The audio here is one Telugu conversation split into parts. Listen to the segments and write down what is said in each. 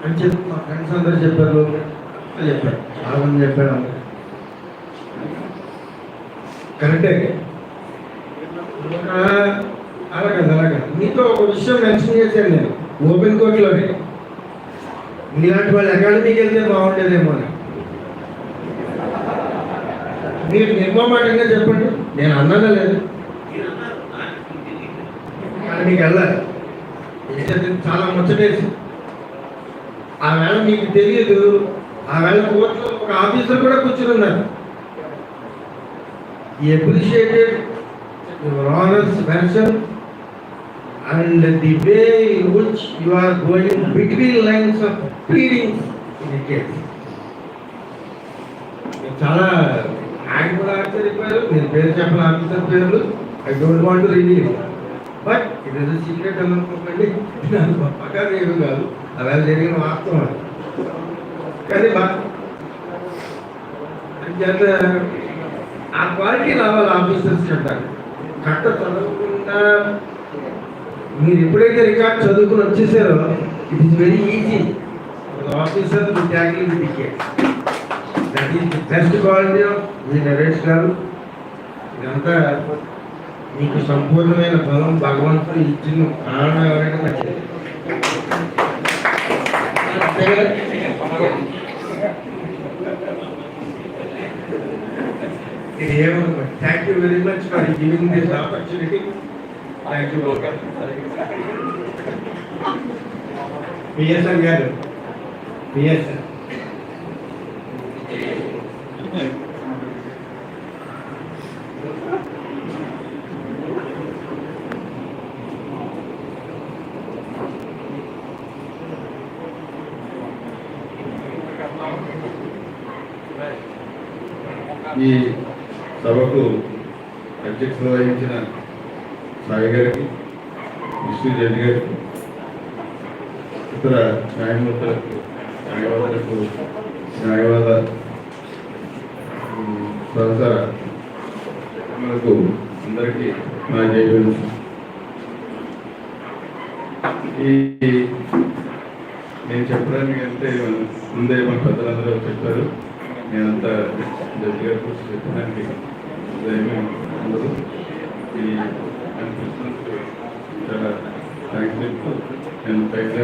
అని చెప్పి మా ఫ్రెండ్స్ అందరూ చెప్పారు, చెప్పారు, చాలా మంది చెప్పారు. కరెక్టే. అలాగే మీతో ఒక విషయం మెన్షన్ చేశాను నేను ఓపెన్ కోర్టులోనే. మీలాంటి వాళ్ళు అకాడమీకి వెళ్తే బాగుండేదేమో అని. మీరు నిర్మమాటంగా చెప్పండి, నేను అన్నానా లేదు. అకాడమీకి వెళ్ళాలి, చాలా ముచ్చటేసి. ఆ వేళ మీకు తెలియదు, ఆ వేళ కోర్టులో ఒక ఆఫీసర్ కూడా కూర్చుని ఉన్నారు. He appreciated your Honor's version and the way in which you are going between lines of pleading in the case. చాలా ఆయన కూడా ఆశ్చర్యపోయారు. నేను పేరు చెప్పిన ఆఫీసర్ పేర్లు I don't want to reveal, but it is secret అనుకోకండి. నాకు గొప్పగా ఏమి కాదు, అలా జరిగిన వాస్తవం. కానీ ఆ క్వాలిటీ రావాలి ఆఫీసర్స్ అంటారు. కట్ట చదవకుండా మీరు ఎప్పుడైతే రికార్డ్ చదువుకుని వచ్చేసారో it is very easy officer to tackle the case. That is the best quality of the Naresh గారు. ఇదంతా మీకు సంపూర్ణమైన బలం భగవంతుడు ఇచ్చిన కారణం ఎవరైనా నచ్చింది. Thank you very much for giving this opportunity. Thank you. PSN garu. PSN. ఈ సభకు అధ్యక్షత వహించిన సాయి గారికి, విష్ణు రెడ్డి గారికి, ఇతర న్యాయమూర్తులకు, న్యాయవాదులకు, న్యాయవాద సహచర మనకు అందరికీ నా జైలు. ఈ నేను చెప్పడానికి అంటే ముందే మన పెద్దలందరూ చెప్పారు. నేనంతా జడ్జి గారి గురించి చెప్పడానికి ఏమీ ఉండదు. ఈ అనిపిస్తున్నందుకు చాలా థ్యాంక్స్ చెప్తూ నేను పైకి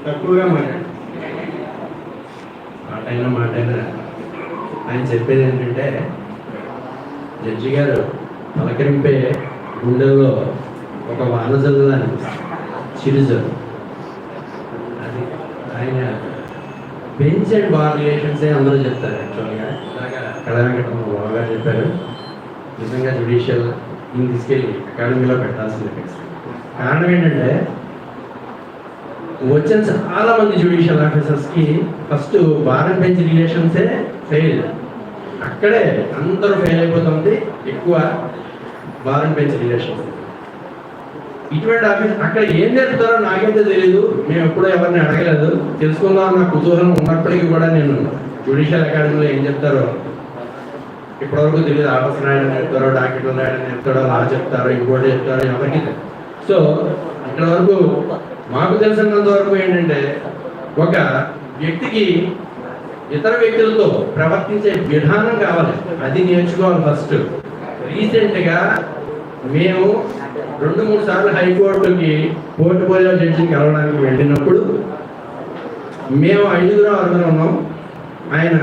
తక్కువగా మాట్లాడు. మాటైనా ఆయన చెప్పేది ఏంటంటే, జడ్జి గారు పలకరింపే గుండెల్లో ఒక వానజల్లా చిరుజలు. అది ఆయన బెంచ్ అండ్ బార్ రిలేషన్సే అందరూ చెప్తారు. యాక్చువల్గా ఇలాగా కళారంగటం బాగా చెప్పారు. నిజంగా జ్యుడిషియల్ దీన్ని తీసుకెళ్ళి అకాడమీలో పెట్టాల్సింది. కారణం ఏంటంటే, వచ్చిన చాలా మంది జ్యుడిషియల్ ఆఫీసర్స్కి ఫస్ట్ బార్ అండ్ బెంచ్ రిలేషన్సే ఫెయిల్. అక్కడే అందరూ ఫెయిల్ అయిపోతుంది, ఎక్కువ బార్ అండ్ బెంచ్ రిలేషన్స్. ఇటువంటి ఆఫీస్ అక్కడ ఏం జరుగుతారో నాకైతే తెలియదు. మేము ఎప్పుడూ ఎవరిని అడగలేదు. తెలుసుకుందాం అన్న కుతూహలం ఉన్నప్పటికీ కూడా నేను జ్యుడిషియల్ అకాడమీలో ఏం చెప్తారో ఇప్పటివరకు తెలియదు. ఆఫీస్ రాయడం చెప్తారో, డాక్యుమెంట్లు రాయడం చెప్తారో, లా చెప్తారో, ఇంకోటి చెప్తారో ఎవరికి. సో ఇక్కడ వరకు మాకు తెలిసినంత వరకు ఏంటంటే, ఒక వ్యక్తికి ఇతర వ్యక్తులతో ప్రవర్తించే విధానం కావాలి, అది నేర్చుకోవాలి ఫస్ట్. రీసెంట్గా మేము 2-3 సార్లు హైకోర్టుకి పోర్టుఫోలియో జడ్జిని కలవడానికి వెళ్ళినప్పుడు మేము 5-6 ఉన్నాం. ఆయన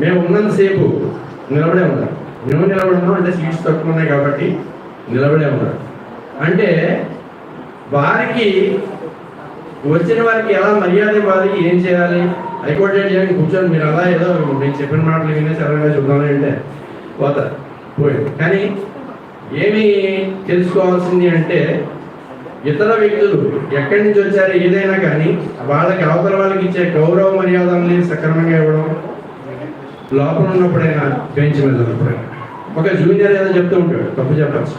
మేము ఉన్నంతసేపు నిలబడే ఉన్నాం. మేము నిలబడి ఉన్నాం అంటే సీట్స్ తక్కువ ఉన్నాయి కాబట్టి నిలబడే ఉన్నాం. అంటే వారికి వచ్చిన వారికి ఎలా మర్యాద ఇవ్వాలి, ఏం చేయాలి. హైకోర్టు జడ్జి కూర్చొని మీరు అలా ఏదో నేను చెప్పిన మాటలు వినేసి ఎవరైనా చూద్దామని అంటే పోతారు, పోయింది. కానీ ఏమి తెలుసుకోవాల్సింది అంటే, ఇతర వ్యక్తులు ఎక్కడి నుంచి వచ్చారో ఏదైనా కానీ వాళ్ళకి అవతల వాళ్ళకి ఇచ్చే గౌరవ మర్యాదల్ని సక్రమంగా ఇవ్వడం, లోపల ఉన్నప్పుడైనా బెంచ్ మీద ఉన్నప్పుడైనా. ఒక జూనియర్ ఏదో చెప్తూ ఉంటాడు, తప్పు చెప్పచ్చు.